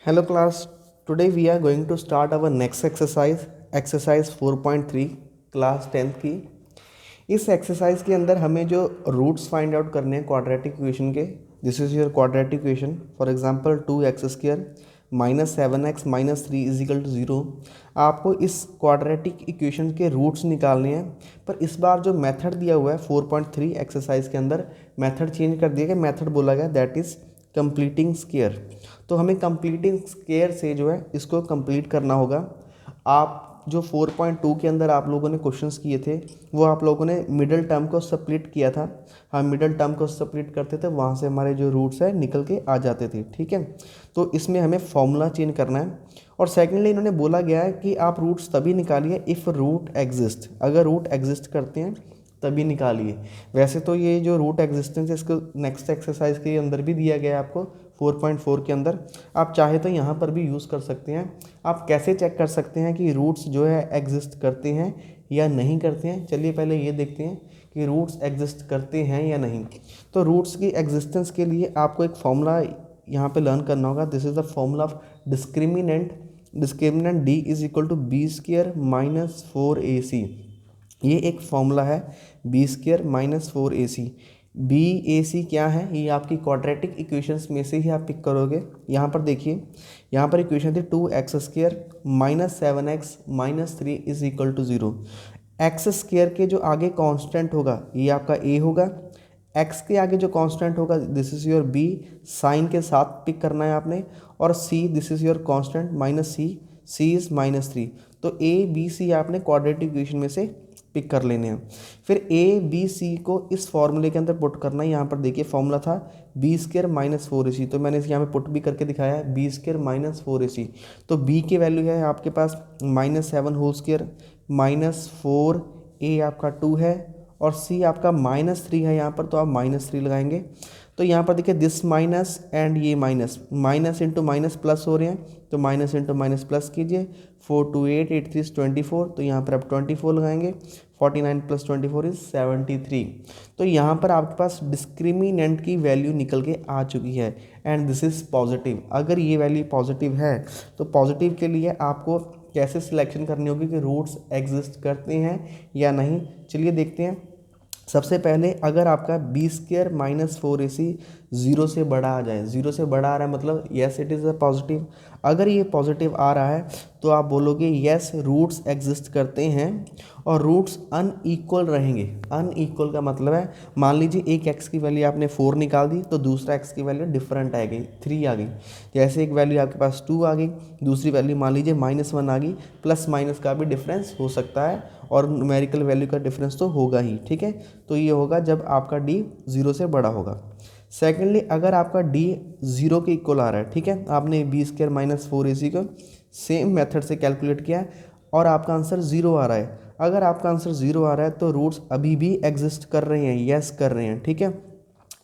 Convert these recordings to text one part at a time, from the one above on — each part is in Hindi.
Hello class, today we are going to start our next exercise 4.3 class 10th की। इस एक्सरसाइज के अंदर हमें जो रूट्स फाइंड आउट करने हैं क्वाड्रेटिक इक्वेशन के। This is your quadratic equation, for example 2x² minus 7x minus 3 is equal to 0। आपको इस क्वाड्रेटिक इक्वेशन के रूट्स निकालने हैं, पर इस बार जो मेथड दिया हुआ है 4.3 एक्सरसाइज के अंदर मेथड चेंज कर दिया गया। मेथड बोला गया दैट इज़ कंप्लीटिंग स्क्वायर। तो हमें कंप्लीटिंग स्क्वायर से जो है इसको कंप्लीट करना होगा। आप जो 4.2 के अंदर आप लोगों ने क्वेश्चंस किए थे वो आप लोगों ने मिडल टर्म को स्प्लिट किया था। हम मिडल टर्म को स्प्लिट करते थे, वहाँ से हमारे जो रूट्स है निकल के आ जाते थे। ठीक है, तो इसमें हमें फॉर्मूला चेंज करना है। और सेकेंडली इन्होंने बोला गया है कि आप रूट्स तभी निकालिए इफ़ रूट एग्जिस्ट, अगर रूट एग्जिस्ट करते हैं तभी निकालिए। वैसे तो ये जो रूट एग्जिस्टेंस है इसको नेक्स्ट एक्सरसाइज के अंदर भी दिया गया है आपको 4.4 के अंदर। आप चाहे तो यहाँ पर भी यूज़ कर सकते हैं। आप कैसे चेक कर सकते हैं कि रूट्स जो है एग्जिस्ट करते हैं या नहीं करते हैं? चलिए पहले ये देखते हैं कि रूट्स एग्जिस्ट करते हैं या नहीं। तो रूट्स की एग्जिस्टेंस के लिए आपको एक फॉर्मूला यहाँ पे लर्न करना होगा। This is the formula of discriminant D is equal to B square minus 4ac। ये एक फॉर्मूला है B square minus 4ac। B A C क्या है? ये आपकी क्वाड्रेटिक इक्वेशंस में से ही आप पिक करोगे। यहाँ पर देखिए, यहाँ पर इक्वेशन थी 2x² minus 7x minus 3 is equal to 0। X square के जो आगे कांस्टेंट होगा ये आपका a होगा। x के आगे जो कांस्टेंट होगा this is your b, sign के साथ पिक करना है आपने। और c this is your constant minus c is minus 3। तो a b c आपने क्वाड्रेटिक इक्वेशन में से पिक कर लेने हैं। फिर a b c को इस फॉर्मूले के अंदर पुट करना है। यहाँ पर देखिए फॉर्मूला था बी स्क्वायर माइनस 4ac, तो मैंने यहाँ पे पुट भी करके दिखाया है बी स्क्वायर माइनस 4ac। तो b की वैल्यू है आपके पास minus 7 whole square minus 4, a आपका 2 है और c आपका माइनस 3 है यहाँ पर, तो आप माइनस 3 लगाएंगे। तो यहाँ पर देखिए दिस माइनस एंड ये minus, minus into minus plus हो रहे हैं, तो माइनस इंटू माइनस प्लस कीजिए। 4 2 8 8 3 24, तो यहाँ पर आप 24 लगाएंगे। 49 प्लस 24 इज 73। तो यहाँ पर आपके पास डिस्क्रिमिनेंट की वैल्यू निकल के आ चुकी है एंड दिस इज़ पॉजिटिव। अगर ये वैल्यू पॉजिटिव है तो पॉजिटिव के लिए आपको कैसे सिलेक्शन करनी होगी कि रूट्स एग्जिस्ट करते हैं या नहीं। चलिए देखते हैं। सबसे पहले अगर आपका बी स्क्वायर माइनस 4ac 0 से बड़ा आ जाए, 0 से बड़ा आ रहा है मतलब yes it is a positive. अगर ये पॉजिटिव आ रहा है तो आप बोलोगे येस रूट्स एग्जिस्ट करते हैं और रूट्स अनइक्वल रहेंगे। अनइक्वल का मतलब है मान लीजिए एक x की वैल्यू आपने 4 निकाल दी तो दूसरा x की वैल्यू डिफरेंट आ गई, 3 आ गई। जैसे एक वैल्यू आपके पास 2 आ गई, दूसरी वैल्यू मान लीजिए -1 आ गई। प्लस माइनस का भी डिफरेंस हो सकता है और न्यूमेरिकल वैल्यू का डिफरेंस तो होगा ही। ठीक है, तो ये होगा जब आपका d 0 से बड़ा होगा। सेकेंडली अगर आपका d 0 के इक्वल आ रहा है, ठीक है, आपने बी स्क्वायर माइनस 4ac को सेम मेथड से कैलकुलेट किया और आपका आंसर 0 आ रहा है। अगर आपका आंसर 0 आ रहा है तो रूट्स अभी भी एग्जिस्ट कर रहे हैं, यस कर रहे हैं। ठीक है,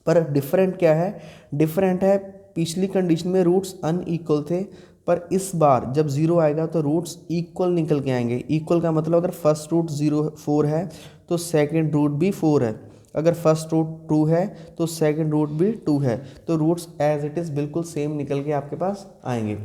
पर डिफरेंट क्या है? डिफरेंट है पिछली कंडीशन में रूट्स अनइक्वल थे, पर इस बार जब 0 आएगा तो रूट्स इक्वल निकल के आएंगे। इक्वल का मतलब अगर फर्स्ट रूट 4 है तो सेकंड रूट भी 4 है, अगर फर्स्ट रूट 2 है तो सेकंड रूट भी 2 है, तो रूट्स एज इट इज़ बिल्कुल सेम निकल के आपके पास आएंगे।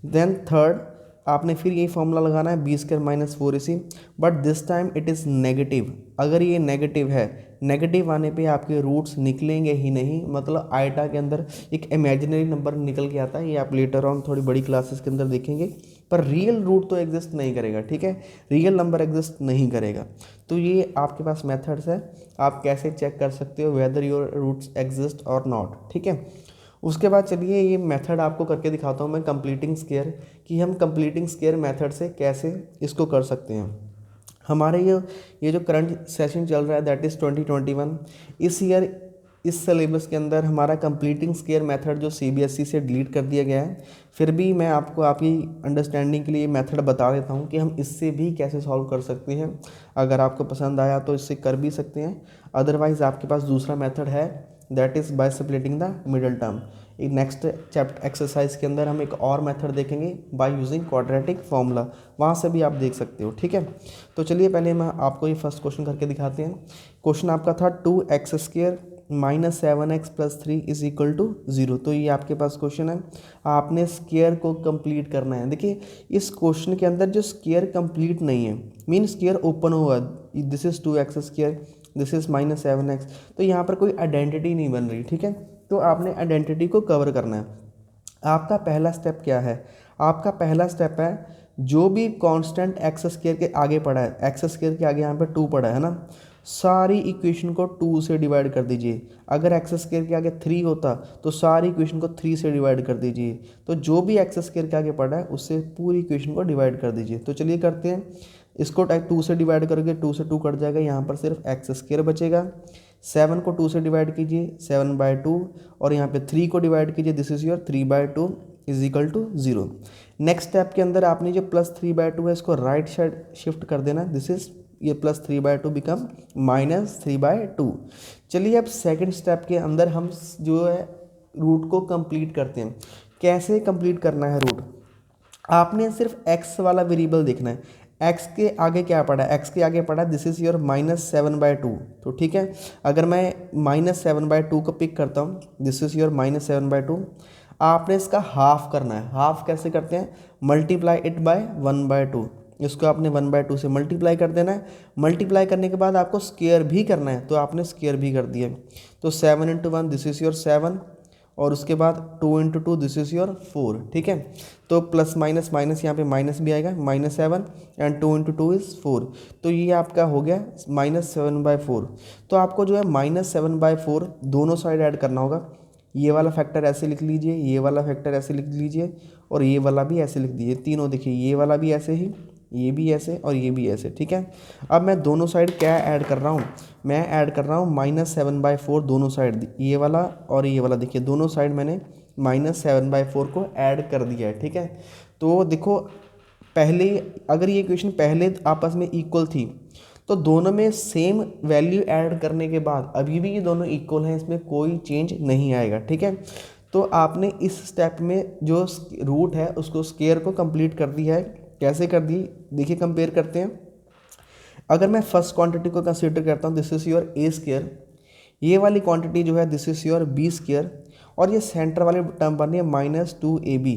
देन थर्ड आपने फिर यही फॉर्मूला लगाना है B square minus 4ac, but this time it is negative. अगर ये नेगेटिव है, नेगेटिव आने पे आपके रूट्स निकलेंगे ही नहीं, मतलब आइटा के अंदर एक इमेजिनरी नंबर निकल के आता है। ये आप लेटर ऑन थोड़ी बड़ी क्लासेस के अंदर देखेंगे, पर रियल रूट तो एग्जिस्ट नहीं करेगा। ठीक है, रियल नंबर एग्जिस्ट नहीं करेगा। तो ये आपके पास मेथड्स है, आप कैसे चेक कर सकते हो वेदर योर रूट्स एग्जिस्ट और नॉट। ठीक है, उसके बाद चलिए ये मेथड आपको करके दिखाता हूँ मैं कंप्लीटिंग स्क्वायर, कि हम कंप्लीटिंग स्क्वायर मेथड से कैसे इसको कर सकते हैं। हमारे ये जो करंट सेशन चल रहा है दैट इज़ 2021। इस ईयर इस सिलेबस के अंदर हमारा कंप्लीटिंग स्क्वायर मेथड जो CBSE से डिलीट कर दिया गया है। फिर भी मैं आपको आपकी अंडरस्टैंडिंग के लिए मेथड बता देता हूँ कि हम इससे भी कैसे सॉल्व कर सकते हैं। अगर आपको पसंद आया तो इससे कर भी सकते हैं, अदरवाइज़ आपके पास दूसरा मेथड है that is by splitting the middle term. एक नेक्स्ट चैप्टर एक्सरसाइज के अंदर हम एक और मेथड देखेंगे बाय यूजिंग क्वाड्रेटिक फॉर्मूला, वहाँ से भी आप देख सकते हो। ठीक है, तो चलिए पहले मैं आपको ये फर्स्ट क्वेश्चन करके दिखाते हैं। क्वेश्चन आपका था 2x² -7x + 3 = 0। तो ये आपके पास क्वेश्चन है, आपने स्क्वायर को कंप्लीट करना है। देखिए इस क्वेश्चन के अंदर जो स्क्वायर कंप्लीट नहीं है, मीन स्क्वायर ओपन हुआ, this is 2x², this is -7x, तो यहाँ पर कोई आइडेंटिटी नहीं बन रही, ठीक है। तो आपने आइडेंटिटी को कवर करना है। आपका पहला स्टेप क्या है? आपका पहला स्टेप है जो भी कांस्टेंट x² के आगे पड़ा है, x² के आगे यहाँ पे 2 पड़ा है ना, सारी इक्वेशन को 2 से डिवाइड कर दीजिए। अगर x² के आगे 3 होता तो सारी इक्वेशन को 3 से डिवाइड कर दीजिए। तो जो भी x² के आगे पड़ा है उससे पूरी इक्वेशन को डिवाइड कर दीजिए। तो चलिए करते हैं, इसको 2 से डिवाइड करोगे 2 से 2 कट जाएगा, यहाँ पर सिर्फ x² बचेगा। 7 को 2 से डिवाइड कीजिए 7/2, और यहाँ पे 3 को डिवाइड कीजिए, this is your 3/2 = 0। Next step के अंदर आपने जो +3/2 है इसको राइट साइड शिफ्ट कर देना, दिस इज ये +3/2 बिकम -3/2। चलिए अब सेकंड स्टेप के अंदर हम जो है रूट को कंप्लीट करते हैं। कैसे कंप्लीट करना है रूट? आपने सिर्फ x वाला वेरिएबल देखना है। x के आगे क्या पड़ा है? x के आगे पड़ा है दिस इज योर -7/2। तो ठीक है, अगर मैं -7/2 को पिक करता हूँ, दिस इज योर -7/2, आपने इसका हाफ करना है। हाफ कैसे करते हैं? Multiply it by 1/2। इसको आपने 1/2 से मल्टीप्लाई कर देना है। मल्टीप्लाई करने के बाद आपको स्क्वायर भी करना है, तो आपने स्क्वायर भी कर दिया। तो 7 × 1 दिस इज योर 7, और उसके बाद 2 × 2 दिस इज योर 4, ठीक है। तो प्लस माइनस माइनस यहाँ पे माइनस भी आएगा, -7 एंड 2 × 2 इज़ 4। तो ये आपका हो गया -7/4। तो आपको जो है -7/4 दोनों साइड ऐड करना होगा। ये वाला फैक्टर ऐसे लिख लीजिए, ये वाला फैक्टर ऐसे लिख लीजिए, और ये वाला भी ऐसे लिख दीजिए। तीनों देखिए, ये वाला भी ऐसे ही, ये भी ऐसे, और ये भी ऐसे, ठीक है। अब मैं दोनों साइड क्या ऐड कर रहा हूँ? मैं ऐड कर रहा हूँ -7/4 दोनों साइड, ये वाला और ये वाला। देखिए दोनों साइड मैंने -7/4 को ऐड कर दिया है, ठीक है। तो देखो पहले, अगर ये इक्वेशन पहले आपस में इक्वल थी तो दोनों में सेम वैल्यू ऐड करने के बाद अभी भी ये दोनों इक्वल हैं, इसमें कोई चेंज नहीं आएगा, ठीक है। तो आपने इस स्टेप में जो रूट है उसको स्क्वायर को कंप्लीट कर दिया है। कैसे कर दी? देखिए कंपेयर करते हैं। अगर मैं फर्स्ट क्वांटिटी को कंसीडर करता हूँ, दिस इज योर a², ये वाली क्वांटिटी जो है दिस इज योर b², और ये सेंटर वाली टर्म बन रही है -2ab,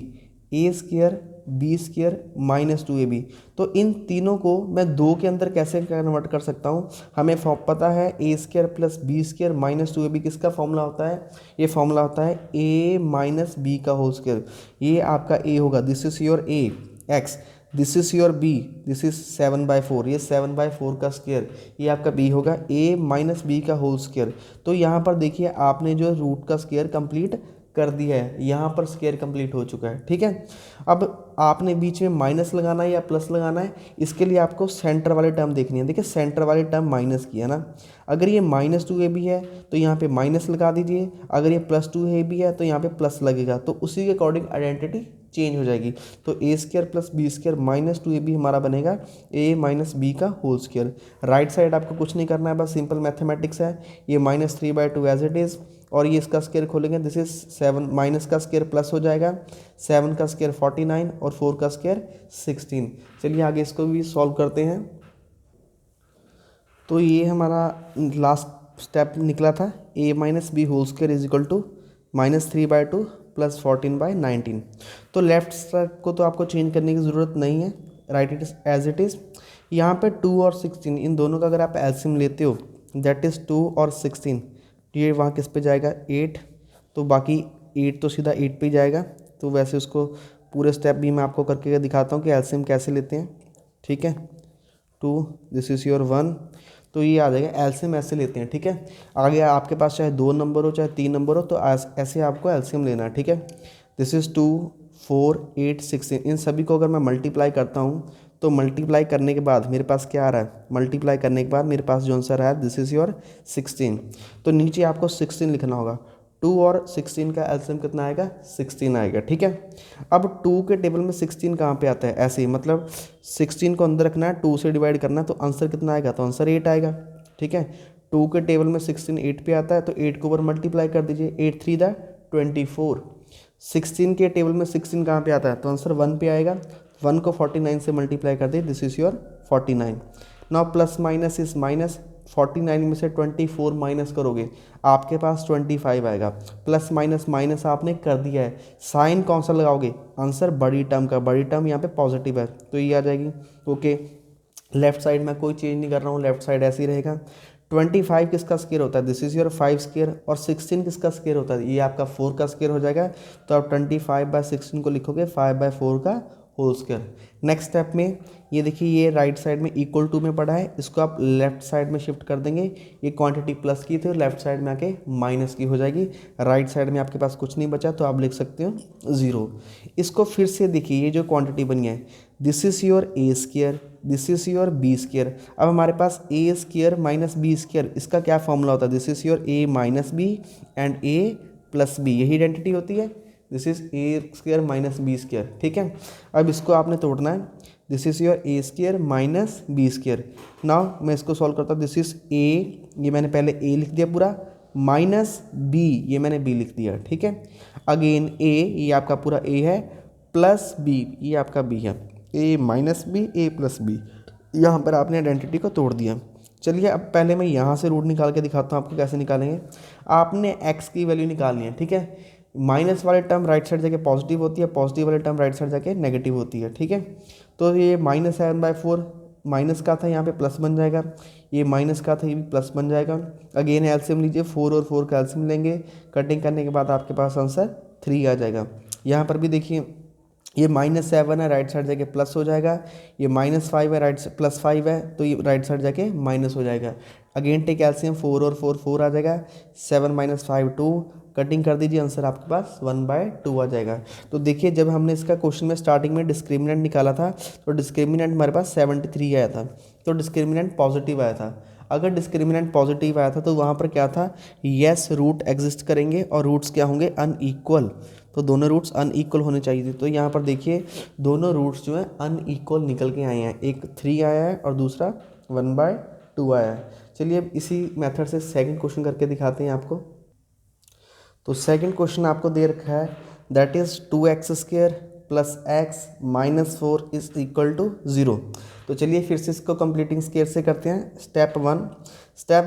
a² b² -2ab। तो इन तीनों को मैं 2 के अंदर कैसे कन्वर्ट कर सकता हूँ? हमें पता है a² + b² -2ab किसका फॉर्मूला होता है? ये फॉर्मूला होता है a - b का होल स्क्वायर। ये आपका a होगा, this is your a x, this is your b, this is 7/4, ये 7/4 का स्क्वायर, ये आपका b होगा a - b का होल स्क्वायर। तो यहाँ पर देखिए आपने जो रूट का स्क्वायर कंप्लीट कर दिया है, यहाँ पर स्क्वायर कंप्लीट हो चुका है, ठीक है। अब आपने बीच में माइनस लगाना है या प्लस लगाना है, इसके लिए आपको सेंटर वाली टर्म देखनी है। देखिए सेंटर वाली टर्म माइनस की है ना, अगर ये -2ab है तो यहाँ पे माइनस लगा दीजिए, अगर ये +2ab है तो यहाँ पे प्लस लगेगा, तो उसी के अकॉर्डिंग आइडेंटिटी चेंज हो जाएगी। तो a² + b² -2ab हमारा बनेगा a - b का होल स्क्वायर। राइट साइड आपको कुछ नहीं करना है, बस सिंपल मैथमेटिक्स है। ये -3/2 एज इट इज़, और ये इसका स्क्वायर खोलेंगे, दिस इज 7, माइनस का स्क्वायर प्लस हो जाएगा, 7 का स्क्वायर 49 और 4 का स्क्वायर 16। चलिए आगे इसको भी सॉल्व करते हैं। तो ये हमारा लास्ट स्टेप निकला था, a - b होल स्क्वायर = -3/2 + 14/19। तो लेफ्ट साइड को तो आपको चेंज करने की ज़रूरत नहीं है, write it as it is. यहाँ पे 2 और 16, इन दोनों का अगर आप एलसीएम लेते हो, दैट इज़ 2 और 16, ये वहाँ किस पे जाएगा? 8, तो बाकी 8 तो सीधा 8 पे ही जाएगा। तो वैसे उसको पूरे स्टेप भी मैं आपको करके दिखाता हूँ कि एलसीएम कैसे लेते हैं, ठीक है। 2, दिस इज़ योर 1, तो ये आ जाएगा। एलसीएम ऐसे लेते हैं, ठीक है। आगे आपके पास चाहे 2 नंबर हो चाहे 3 नंबर हो, तो ऐसे आपको एलसीएम लेना है, ठीक है। दिस इज़ 2, 4, 8, 16, इन सभी को अगर मैं मल्टीप्लाई करता हूँ तो मल्टीप्लाई करने के बाद मेरे पास क्या आ रहा है? मल्टीप्लाई करने के बाद मेरे पास जो आंसर है दिस इज़ योर 16। तो नीचे आपको 16 लिखना होगा। 2 और 16 का एलसीएम कितना आएगा? 16 आएगा, ठीक है। अब 2 के टेबल में 16 कहाँ पे आता है? ऐसे ही, मतलब 16 को अंदर रखना है, 2 से डिवाइड करना है, तो आंसर कितना आएगा? तो आंसर 8 आएगा, ठीक है। 2 के टेबल में 16 8 पे आता है, तो 8 को ऊपर मल्टीप्लाई कर दीजिए, 8 3 = 24। 16 के टेबल में 16 कहाँ पे आता है? तो आंसर 1 पे आएगा। 1 को 49 से मल्टीप्लाई कर दे, this is your 49। Now plus minus is minus, 49 में से 24 माइनस करोगे आपके पास 25 आएगा। प्लस माइनस माइनस आपने कर दिया है, साइन कौन सा लगाओगे, आंसर बड़ी टर्म का, बड़ी टर्म यहाँ पे पॉजिटिव है तो ये आ जाएगी। ओके, लेफ्ट साइड में कोई चेंज नहीं कर रहा हूँ, लेफ्ट साइड ऐसे ही रहेगा। 25 किसका स्क्वायर होता है, दिस इज योर 5 स्क्वायर, और 16 किसका स्क्वायर होता है, ये आपका 4 का स्क्वायर हो जाएगा। तो आप 25/16 को लिखोगे 5/4 का होल स्क्वायर। नेक्स्ट स्टेप में ये देखिए, ये राइट साइड में इक्वल टू में पड़ा है, इसको आप लेफ्ट साइड में शिफ्ट कर देंगे। ये क्वांटिटी प्लस की थी, लेफ्ट साइड में आके माइनस की हो जाएगी। राइट साइड में आपके पास कुछ नहीं बचा तो आप लिख सकते हो 0। इसको फिर से देखिए, ये जो क्वांटिटी बनी है, this is your A square, this is your B square. अब हमारे पास A square minus B square, इसका क्या फॉर्मूला होता है, this is your A minus B and A plus B, यही आइडेंटिटी होती है। This is A square minus B square, ठीक है। अब इसको आपने तोड़ना है, this is your A square minus B square. Now मैं इसको सॉल्व करता हूँ, दिस इज ए, ये मैंने पहले ए लिख दिया पूरा, माइनस बी, ये मैंने बी लिख दिया, ठीक है। अगेन ए, ये आपका पूरा ए है, प्लस बी, ये आपका बी है, ए माइनस बी ए प्लस बी। यहाँ पर आपने आइडेंटिटी को तोड़ दिया। चलिए अब पहले मैं यहाँ से रूट निकाल के दिखाता हूँ आपको कैसे निकालेंगे। आपने x की वैल्यू निकालनी है, ठीक है। माइनस वाले टर्म राइट साइड जाके पॉजिटिव होती है, पॉजिटिव वाले टर्म राइट साइड जाके नेगेटिव होती है, ठीक है। तो ये -7/4 माइनस का था, यहाँ पे प्लस बन जाएगा। ये माइनस का था, ये भी प्लस बन जाएगा। अगेन एलसीएम लीजिए, 4 और 4 का एलसीएम लेंगे, कटिंग करने के बाद आपके पास आंसर 3 आ जाएगा। यहाँ पर भी देखिए, ये -7 है, राइट साइड जाके प्लस हो जाएगा। ये -5 है, राइट +5 है, तो ये राइट साइड जाके माइनस हो जाएगा। अगेन टेक एलसीएम, 4 और 4 4 आ जाएगा, 7 - 5 2, कटिंग कर दीजिए, आंसर आपके पास 1/2 आ जाएगा। तो देखिए, जब हमने इसका क्वेश्चन में स्टार्टिंग में डिस्क्रिमिनेंट निकाला था तो डिस्क्रिमिनेंट हमारे पास 73 आया था, तो डिस्क्रिमिनेंट पॉजिटिव आया था। अगर डिस्क्रिमिनेंट पॉजिटिव आया था तो वहाँ पर क्या था, यस रूट एग्जिस्ट करेंगे और रूट्स क्या होंगे, अनईक्वल। तो दोनों रूट्स अनईक्वल होने चाहिए थे। तो यहाँ पर देखिए, दोनों रूट्स जो हैं अनईक्वल निकल के आए हैं, एक 3 आया है और दूसरा 1/2 आया है। चलिए अब इसी मेथड से सेकंड क्वेश्चन करके दिखाते हैं आपको। तो सेकंड क्वेश्चन आपको दे रखा है, that is 2x² + x - 4 is equal to 0। तो चलिए फिर से इसको कंप्लीटिंग स्क्वायर से करते हैं। स्टेप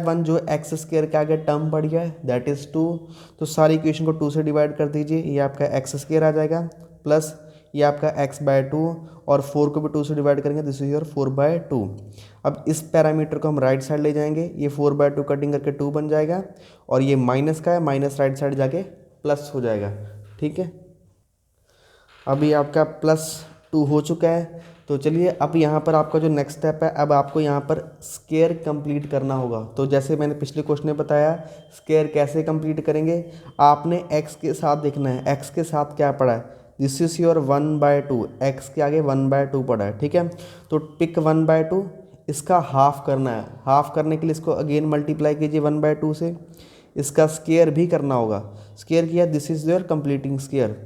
वन जो x² के आगे टर्म बढ़ गया है, दैट इज़ 2। तो सारी इक्वेशन को 2 से डिवाइड कर दीजिए, ये आपका x² आ जाएगा, प्लस ये आपका x/2, और 4 को भी 2 से डिवाइड करेंगे, दिस इज योर 4/2। अब इस पैरामीटर को हम राइट साइड ले जाएंगे, ये 4/2 कटिंग करके 2 बन जाएगा, और ये माइनस का है, माइनस राइट साइड जाके प्लस हो जाएगा, ठीक है। अभी आपका +2 हो चुका है। तो चलिए अब यहाँ पर आपका जो नेक्स्ट स्टेप है, अब आपको यहाँ पर स्क्वायर कंप्लीट करना होगा। तो जैसे मैंने पिछले क्वेश्चन में बताया, स्क्वायर कैसे कंप्लीट करेंगे, आपने x के साथ देखना है, x के साथ क्या पड़ा है, दिस इज योर 1/2, x के आगे 1/2 पड़ा है, ठीक है। तो पिक 1/2, इसका हाफ करना है। हाफ करने के लिए इसको अगेन मल्टीप्लाई कीजिए 1/2 से, इसका स्क्वायर भी करना होगा। स्क्वायर किया, this is your completing square,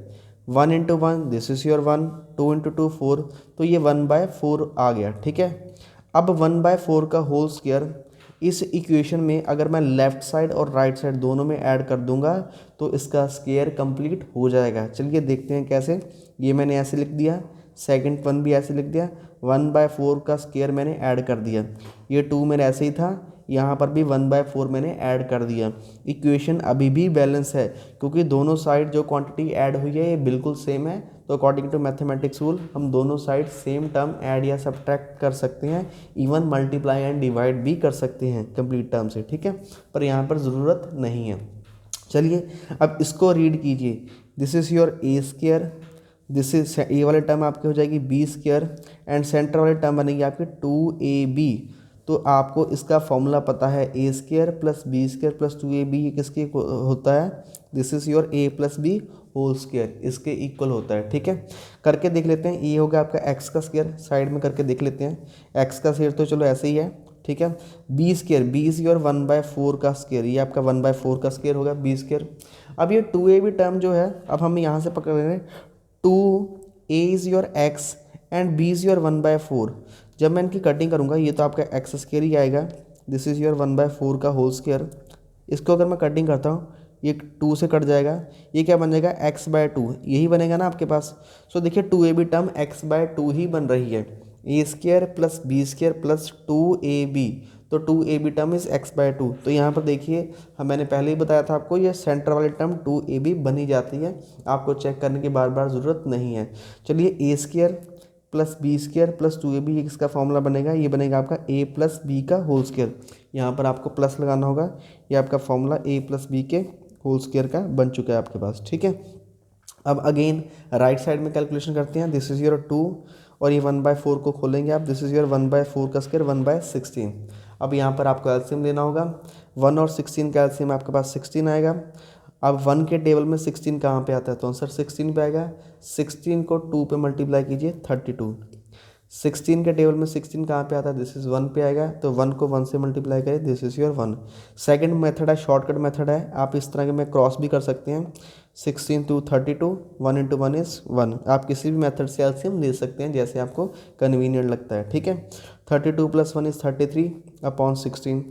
1 × 1 this is your 1, 2 × 2 4, तो ये 1/4 आ गया, ठीक है। अब 1/4 का होल स्क्वायर इस इक्वेशन में अगर मैं लेफ़्ट साइड और राइट साइड दोनों में ऐड कर दूंगा तो इसका स्क्वायर कंप्लीट हो जाएगा। चलिए देखते हैं कैसे। ये मैंने ऐसे लिख दिया, सेकंड वन भी ऐसे लिख दिया, 1/4 का स्क्वायर मैंने ऐड कर दिया। ये 2 मेरे ऐसे ही था, यहाँ पर भी 1/4 मैंने ऐड कर दिया। इक्वेशन अभी भी बैलेंस है क्योंकि दोनों साइड जो क्वांटिटी ऐड हुई है ये बिल्कुल सेम है। तो अकॉर्डिंग टू मैथमेटिक्स रूल हम दोनों साइड सेम टर्म ऐड या सब्ट्रैक्ट कर सकते हैं, इवन मल्टीप्लाई एंड डिवाइड भी कर सकते हैं कंप्लीट टर्म से, ठीक है। पर यहाँ पर ज़रूरत नहीं है। चलिए अब इसको रीड कीजिए, this is your a², this is ए वाले टर्म आपकी हो जाएगी b² एंड सेंटर वाले टर्म बनेगी आपकी 2ab। तो आपको इसका फॉर्मूला पता है, a² + b² + 2ab, ये किसके होता है, this is your a + b whole square, इसके इक्वल होता है, ठीक है। करके देख लेते हैं, ये होगा आपका x का स्क्वायर, साइड में करके देख लेते हैं। x का स्क्वायर तो चलो ऐसे ही है, ठीक है। b² b इज योर 1/4 का स्क्वायर, ये आपका 1/4 का स्क्वायर होगा b²। अब ये 2ab टर्म जो है, अब हम यहाँ से पकड़ रहे हैं, 2a is your x and b is your 1/4। जब मैं इनकी कटिंग करूँगा ये तो आपका x² ही आएगा, दिस इज़ योर 1/4 का होल स्क्वायर। इसको अगर मैं कटिंग करता हूँ ये 2 से कट जाएगा, ये क्या बन जाएगा x/2, यही बनेगा ना आपके पास। सो देखिए 2ab टर्म x/2 ही बन रही है, A square plus B square plus 2ab, तो 2ab टर्म इज x/2। तो यहाँ पर देखिए मैंने पहले ही बताया था आपको, ये सेंटर वाली टर्म 2ab बनी जाती है, आपको चेक करने की बार बार ज़रूरत नहीं है। चलिए A square plus B square plus 2ab, ये किसका फॉर्मूला बनेगा, ये बनेगा आपका a प्लस बी का होल स्क्वायर। यहाँ पर आपको प्लस लगाना होगा, ये आपका फॉर्मूला a प्लस बी के होल स्क्वायर का बन चुका है आपके पास, ठीक है। अब अगेन राइट साइड में कैलकुलेशन करते हैं। दिस इज़ योर 2 और ये 1/4 को खोलेंगे आप, दिस इज़ योर 1/4 का स्क्वायर 1/16। अब यहाँ पर आपको एलसीएम लेना होगा, 1 और 16 का एलसीएम आपके पास 16 आएगा। अब 1 के टेबल में 16 कहाँ पे आता है, तो आंसर 16 पे आएगा। 16 को 2 पे मल्टीप्लाई कीजिए 32। 16 के टेबल में 16 कहाँ पे आता है, दिस इज़ 1 पे आएगा, तो 1 को 1 से मल्टीप्लाई करें, this is your 1। Second method है, शॉर्टकट मेथड है, आप इस तरह के में क्रॉस भी कर सकते हैं। 16 टू 32, 1 इंटू 1 इज़ 1। आप किसी भी मेथड से एलसीएम ले सकते हैं जैसे आपको कन्वीनियंट लगता है, ठीक है। 32 प्लस 1 इज़ 33 अपॉन 16।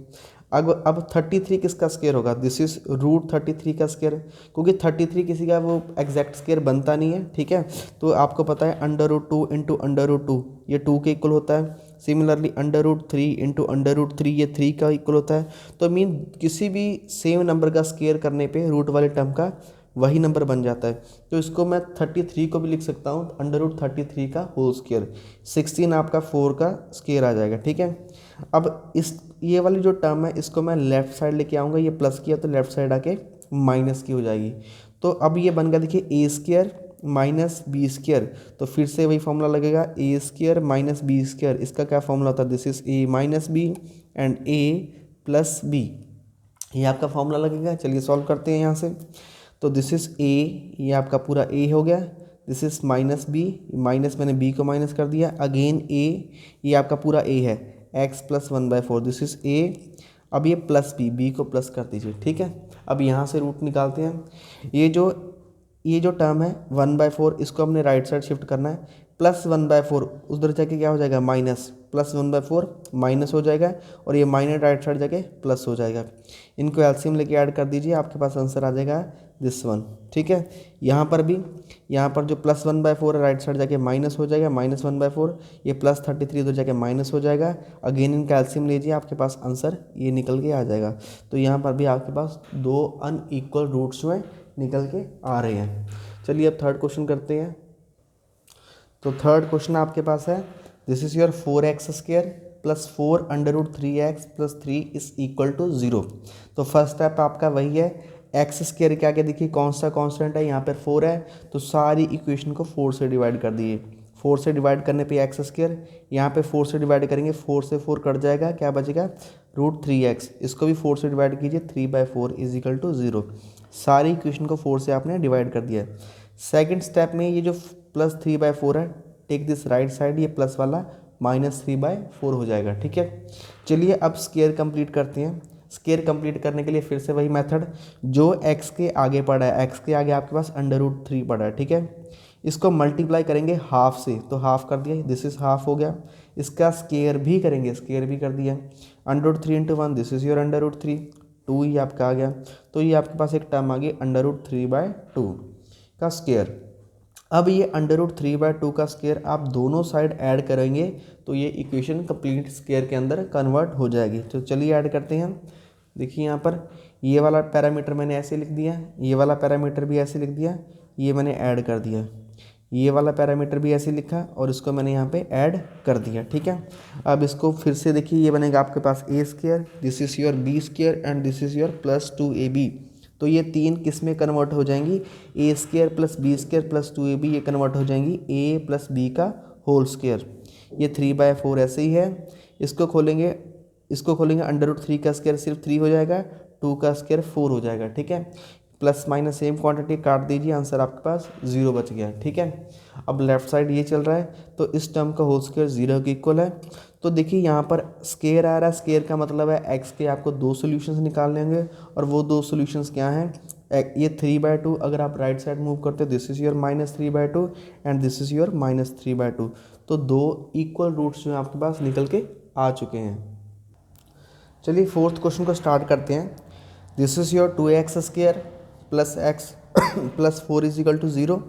अब 33 किसका स्क्वायर होगा, दिस इज √33 का स्क्वायर, क्योंकि 33 किसी का वो एग्जैक्ट स्क्वायर बनता नहीं है, ठीक है। तो आपको पता है √2 इंटू √2 ये 2 के इक्वल होता है। सिमिलरली √3 इंटू √3 ये 3 का इक्वल होता है। तो मीन किसी भी सेम नंबर का स्क्वायर करने पे रूट वाले टर्म का वही नंबर बन जाता है। तो इसको मैं 33 को भी लिख सकता हूँ √33 का होल स्क्वायर। 16 आपका 4 का स्क्वायर आ जाएगा, ठीक है। अब इस ये वाली जो टर्म है इसको मैं लेफ्ट साइड लेके आऊँगा, ये प्लस किया तो लेफ्ट साइड आके माइनस की हो जाएगी। तो अब ये बन गया, देखिए A square minus B square, तो फिर से वही फॉर्मूला लगेगा, A square minus B square. इसका क्या फॉर्मूला होता है, this is A minus B and A plus B, ये आपका फॉर्मूला लगेगा। चलिए सॉल्व करते हैं यहाँ से। तो दिस इज़ ए, ये आपका पूरा ए हो गया, this is minus B, minus मैंने बी को माइनस कर दिया, अगेन ए, ये आपका पूरा ए है, X plus 1/4, this is A. अब ये प्लस बी को प्लस कर दीजिए, ठीक है। अब यहाँ से रूट निकालते हैं। ये जो टर्म है 1/4, इसको हमने राइट साइड शिफ्ट करना है। प्लस 1/4 उधर जाके क्या हो जाएगा, माइनस, प्लस 1/4 माइनस हो जाएगा, और ये माइनस राइट साइड जाके प्लस हो जाएगा। इनको एलसीएम लेके ऐड कर दीजिए, आपके पास आंसर आ जाएगा दिस वन, ठीक है। यहाँ पर भी, यहाँ पर जो प्लस 1/4 है राइट साइड जाके माइनस हो जाएगा, माइनस 1/4, ये प्लस 33 उधर जाके माइनस हो जाएगा। अगेन इनका एलसीएम लीजिए, आपके पास आंसर ये निकल के आ जाएगा। तो यहाँ पर भी आपके पास 2 अनइक्वल रूट्स में निकल के आ रहे हैं। चलिए अब थर्ड क्वेश्चन करते हैं। तो थर्ड क्वेश्चन आपके पास है, this is your 4x² plus 4 √3x plus 3 is equal to 0। तो फर्स्ट स्टेप आपका वही है, x² के आगे देखिए कौन सा कांस्टेंट है, यहाँ पर 4 है, तो सारी इक्वेशन को 4 से डिवाइड कर दिए। 4 से डिवाइड करने पे x², यहाँ पे 4 से डिवाइड करेंगे, 4 से 4 कट जाएगा, क्या बचेगा √3x। इसको भी 4 से डिवाइड कीजिए, 3/4 इज इक्वल टू 0। सारी इक्वेशन को 4 से आपने डिवाइड कर दिया। सेकंड स्टेप में ये जो प्लस 3/4 है, टेक दिस राइट साइड, ये प्लस वाला -3/4 हो जाएगा, ठीक है। चलिए अब स्क्वायर कंप्लीट करते हैं। स्क्वायर कंप्लीट करने के लिए फिर से वही मेथड, जो x के आगे पड़ा है, x के आगे आपके पास √3 पड़ा है, ठीक है। इसको मल्टीप्लाई करेंगे हाफ से, तो हाफ कर दिया, दिस इज हाफ हो गया। इसका स्क्वायर भी करेंगे, स्क्वायर भी कर दिया, √3 इंटू 1, दिस इज योर √3, 2 ही आपका आ गया। तो ये आपके पास एक टर्म आ गई √3/2 का स्क्वायर। अब ये √3/2 का स्क्वायर आप दोनों साइड ऐड करेंगे तो ये इक्वेशन कंप्लीट स्क्वायर के अंदर कन्वर्ट हो जाएगी। तो चलिए ऐड करते हैं। देखिए यहाँ पर ये वाला पैरामीटर मैंने ऐसे लिख दिया, ये वाला पैरामीटर भी ऐसे लिख दिया, ये मैंने ऐड कर दिया, ये वाला पैरामीटर भी ऐसे लिखा और इसको मैंने यहाँ पे ऐड कर दिया, ठीक है। अब इसको फिर से देखिए, ये बनेगा आपके पास a², this is your b² and this is your plus 2ab। तो ये 3 किस में कन्वर्ट हो जाएंगी, a² plus b² plus 2ab, ये कन्वर्ट हो जाएंगी a प्लस b का होल स्क्वायर। ये 3/4 ऐसे ही है। इसको खोलेंगे √3 का स्क्वायर सिर्फ 3 हो जाएगा, 2 का स्क्वायर 4 हो जाएगा, ठीक है। प्लस माइनस सेम क्वांटिटी काट दीजिए, आंसर आपके पास 0 बच गया, ठीक है। अब लेफ्ट साइड ये चल रहा है, तो इस टर्म का होल स्क्वायर 0 के इक्वल है। तो देखिए यहाँ पर स्क्वायर आ रहा है, स्क्वायर का मतलब है x के आपको 2 सॉल्यूशंस निकालने होंगे, और वो 2 सॉल्यूशंस क्या हैं, ये 3/2 अगर आप राइट साइड मूव करते हो, this is your -3/2 and this is your -3/2। तो 2 इक्वल रूट्स जो हैं आपके पास निकल के आ चुके हैं। चलिए फोर्थ क्वेश्चन को स्टार्ट करते हैं। This is your 2x² plus x plus 4 is equal to 0।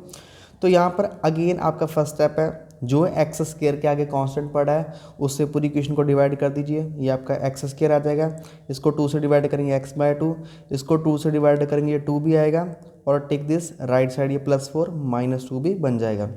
तो यहाँ पर अगेन आपका फर्स्ट स्टेप है, जो एक्स स्क्वायर के आगे कांस्टेंट पड़ा है उससे पूरी इक्वेशन को डिवाइड कर दीजिए, ये आपका एक्स स्क्वायर आ जाएगा। इसको 2 से डिवाइड करेंगे x/2, इसको 2 से डिवाइड करेंगे ये 2 भी आएगा, और टेक दिस राइट साइड ये +4 -2 भी बन जाएगा।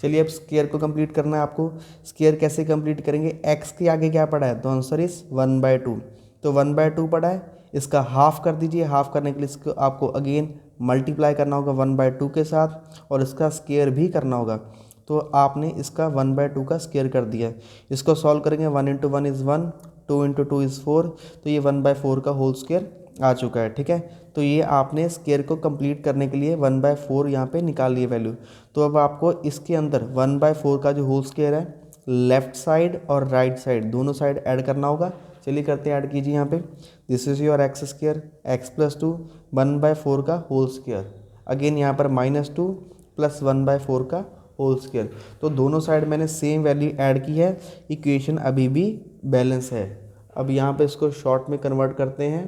चलिए अब स्क्वायर को कंप्लीट करना है आपको। स्क्वायर कैसे कंप्लीट करेंगे, एक्स के आगे क्या पड़ा है, तो आंसर इज 1/2, तो 1/2 पड़ा है, इसका हाफ कर दीजिए। हाफ करने के लिए इसको आपको अगेन मल्टीप्लाई करना होगा 1/2 के साथ, और इसका स्क्वायर भी करना होगा। तो आपने इसका 1/2 का स्क्वायर कर दिया। इसको सॉल्व करेंगे, 1 × 1 = 1, 2 × 2 = 4, तो ये 1/4 का होल स्क्वायर आ चुका है। ठीक है, तो ये आपने स्क्वायर को कंप्लीट करने के लिए 1/4 यहाँ पे निकाल लिए वैल्यू। तो अब आपको इसके अंदर 1/4 का जो होल स्क्वायर है लेफ्ट साइड और राइट साइड दोनों साइड ऐड करना होगा। चलिए करते हैं, ऐड कीजिए यहाँ पे। This is your x square, x + 2 1/4 का होल स्क्वायर, अगेन यहाँ पर -2 + 1/4 का होल स्क्वायर। तो दोनों साइड मैंने सेम वैल्यू ऐड की है, इक्वेशन अभी भी बैलेंस है। अब यहाँ पे इसको शॉर्ट में कन्वर्ट करते हैं,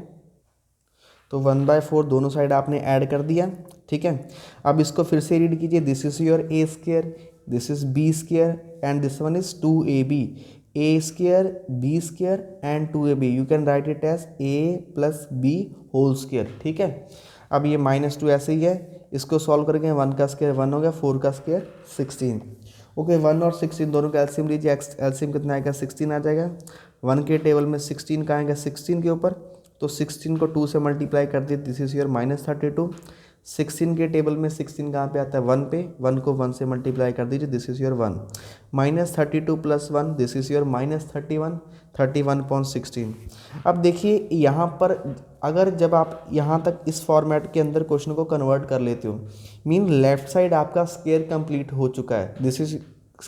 तो 1/4 दोनों साइड आपने ऐड कर दिया। ठीक है, अब इसको फिर से रीड कीजिए। This is your a square, this is b square and this one is 2ab, a square b square and 2ab, you can write it as a + b whole square. ठीक है, अब ये -2 ऐसे ही है, इसको सॉल्व करेंगे। 1 का स्क्वायर 1 हो गया, 4 का स्क्वायर 16। ओके, 1 और 16 दोनों का एलसीएम लीजिए। एलसीएम कितना आएगा, 16 आ जाएगा। 1 के टेबल में 16 का आएगा 16 के ऊपर, तो 16 को 2 से मल्टीप्लाई कर दिए, दिस इज योर -32। 16 के टेबल में 16 कहाँ पे आता है, 1 पे, 1 को 1 से मल्टीप्लाई कर दीजिए, this is your 1। -32 + 1, this is your -31, 31/16। अब देखिए यहाँ पर अगर जब आप यहाँ तक इस फॉर्मेट के अंदर क्वेश्चन को कन्वर्ट कर लेते हो, मीन लेफ्ट साइड आपका स्क्वायर कंप्लीट हो चुका है, this is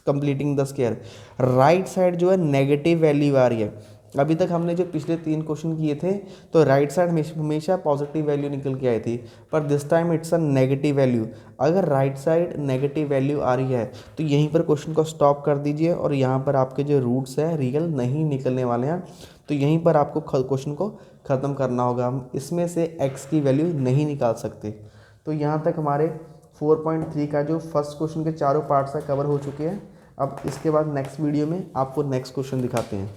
completing the square. Right side जो है नेगेटिव वैल्यू आ रही है। अभी तक हमने जो पिछले 3 क्वेश्चन किए थे तो राइट साइड हमेशा पॉजिटिव वैल्यू निकल के आई थी, पर this time it's a negative value. अगर राइट साइड नेगेटिव वैल्यू आ रही है तो यहीं पर क्वेश्चन को स्टॉप कर दीजिए, और यहाँ पर आपके जो रूट्स हैं रियल नहीं निकलने वाले हैं, तो यहीं पर आपको क्वेश्चन को ख़त्म करना होगा। हम इसमें से x की वैल्यू नहीं निकाल सकते। तो यहाँ तक हमारे 4.3 का जो फर्स्ट क्वेश्चन के चारों पार्ट्स हैं कवर हो चुके हैं। अब इसके बाद नेक्स्ट वीडियो में आपको नेक्स्ट क्वेश्चन दिखाते हैं।